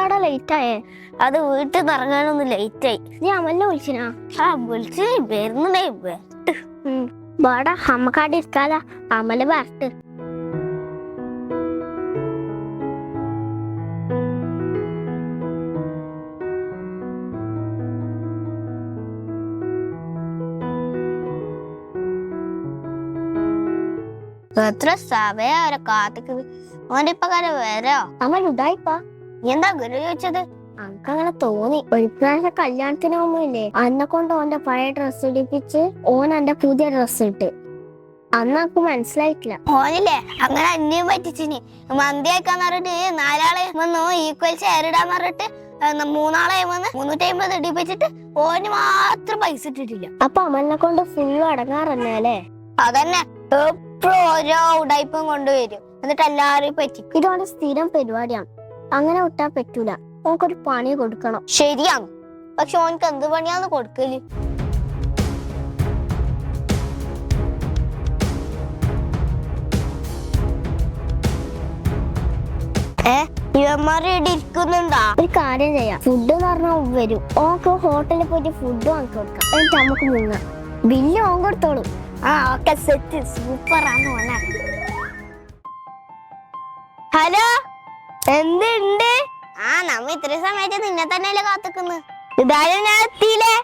എന്താടാ ലേറ്റ് ആയേ? അത് വീട്ടിൽ നിന്ന് ഇറങ്ങാനൊന്നും ലേറ്റ് ആയി. നീ അമലിനെ വിളിച്ചിനാ? വിളിച്ച് വരുന്നുണ്ടേ. വാടാ അമ്മക്കാടി ഇരിക്കാല, അമല് വരട്ട്. എത്ര സമയം അവരെ കാത്തിക്കുന്നത്. ഓന്റെ ഇപ്പൊ കാര്യം വരോ? അമൽ ഉടായിപ്പാ. എന്താ ഗുരു ചോദിച്ചത്? അങ്ങനെ തോന്നി. ഒരു പ്രാവശ്യം കല്യാണത്തിന് മുമ്പില്ലേ അന്നെ കൊണ്ട് ഓന്റെ പഴയ ഡ്രസ്സ് ഇടിപ്പിച്ച് ഓൻ എന്റെ പുതിയ ഡ്രസ്സ് ഇട്ട്. അന്ന് എനിക്ക് മനസ്സിലായിട്ടില്ല. ഓനില്ലേ അങ്ങനെ അന്യം പറ്റിച്ചിനി. മന്തി വെക്കാന്ന് പറഞ്ഞിട്ട് 4 ആളെ വന്നു ഈക്വൽ ഷെയർ ഇടാന്ന് പറഞ്ഞിട്ട് 3 ആളെ വന്ന് 350 ഇടിപ്പിച്ചിട്ട് ഓന് മാത്രം പൈസ ഇട്ടിട്ടില്ല. അപ്പൊ അമലിനെ കൊണ്ട് ഫുള്ള് അടങ്ങാറല്ലേ? അതന്നെ, എപ്പോഴും ഓരോ ഉടായ്പും കൊണ്ടുവരും, എന്നിട്ട് എല്ലാരെയും പറ്റിക്കും. ഇതോടെ സ്ഥിരം പരിപാടിയാണ്. അങ്ങനെ വിട്ടാ പറ്റൂല. ഓനക്കൊരു പണി കൊടുക്കണം. ശരിയാണ്, പക്ഷെ ഓനക്ക് എന്ത് പണിയാന്ന് കൊടുക്കല്? ഇവന്മാർ ഇവിടെ ഇരിക്കുന്നുണ്ടാ? ഒരു കാര്യം ചെയ്യാം, ഫുഡ് എന്ന് പറഞ്ഞാൽ വരും. ഓക്ക് ഹോട്ടലിൽ പോയിട്ട് ഫുഡ് വാങ്ങി കൊടുക്കാം. എന്നിട്ട് നമുക്ക് മുങ്ങാം. ബില്ല് ഓൻ കൊടുത്തോളും. ഓക്കെ, സെറ്റ്, സൂപ്പർ ആണ് മോനെ. ഹലോ, എന്തുണ്ട്? നമ്മ ഇത്ര സമയത്ത് നിന്നെ തന്നെയല്ലേ കാത്തുക്കുന്നു. ഇതായാലും ഞാൻ എത്തിയില്ലേ.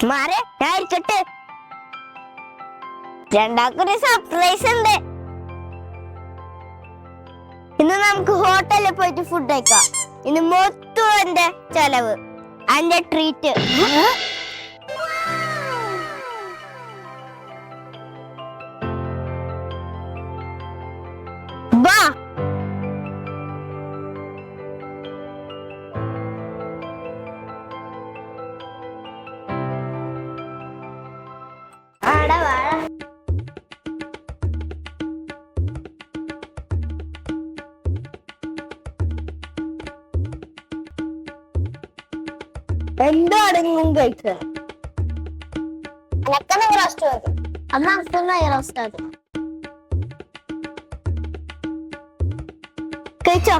മാറെ, ഞാൻ ഇരിക്കട്ടെ. രണ്ടാൾക്കൊരു സർപ്രൈസ് ഉണ്ട്. ഇന്ന് നമുക്ക് ഹോട്ടലിൽ പോയിട്ട് ഫുഡ് കഴിക്കാം. ഇന്ന് മൊത്തം എന്റെ ചെലവ്, എന്റെ ട്രീറ്റ്. വാ. എന്താണ് കഴിച്ചത്? കഴിച്ചോ?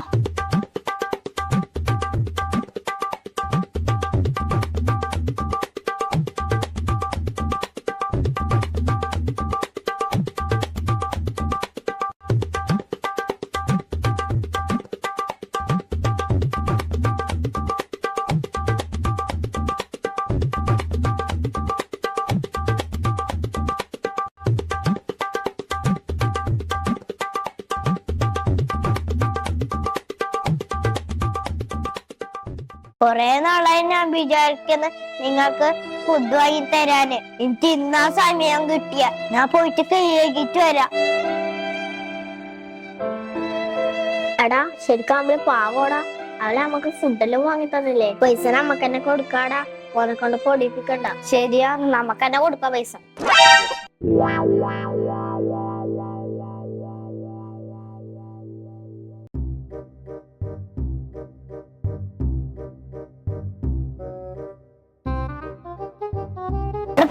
കൊറേ നാളായി ഞാൻ വിചാരിക്കുന്ന നിങ്ങൾക്ക് ഫുഡ് വാങ്ങി തരാന്. എനിക്ക് ഇന്നാ സമയം കിട്ടിയ ഞാൻ പോയിട്ട് കൈകിട്ട് വരാം. എടാ ശരിക്കും നമ്മള് പാവോടാ. അവളെ നമുക്ക് ഫുഡെല്ലാം വാങ്ങി തന്നില്ലേ? പൈസ നമുക്ക് തന്നെ കൊടുക്കാടാ. ഓനെ കൊണ്ട് പൊടിപ്പിക്കണ്ട. ശരിയാ, നമുക്ക് തന്നെ കൊടുക്കാം പൈസ.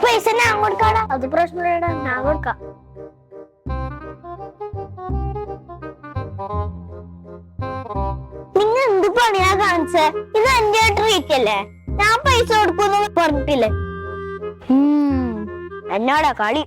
പൈസ ഞാൻ കൊടുക്കാടാ. അത് പ്രശ്നമില്ലടാ, ഞാൻ കൊടുക്കാം. നിങ്ങൾ എന്ത് പണിയാ കാണിച്ചേ? ഇത് എന്റെ ട്രീറ്റ് അല്ലേ, ഞാൻ പൈസ കൊടുക്കുന്നു പറഞ്ഞിട്ടില്ലേ? എന്നോടാ കളി.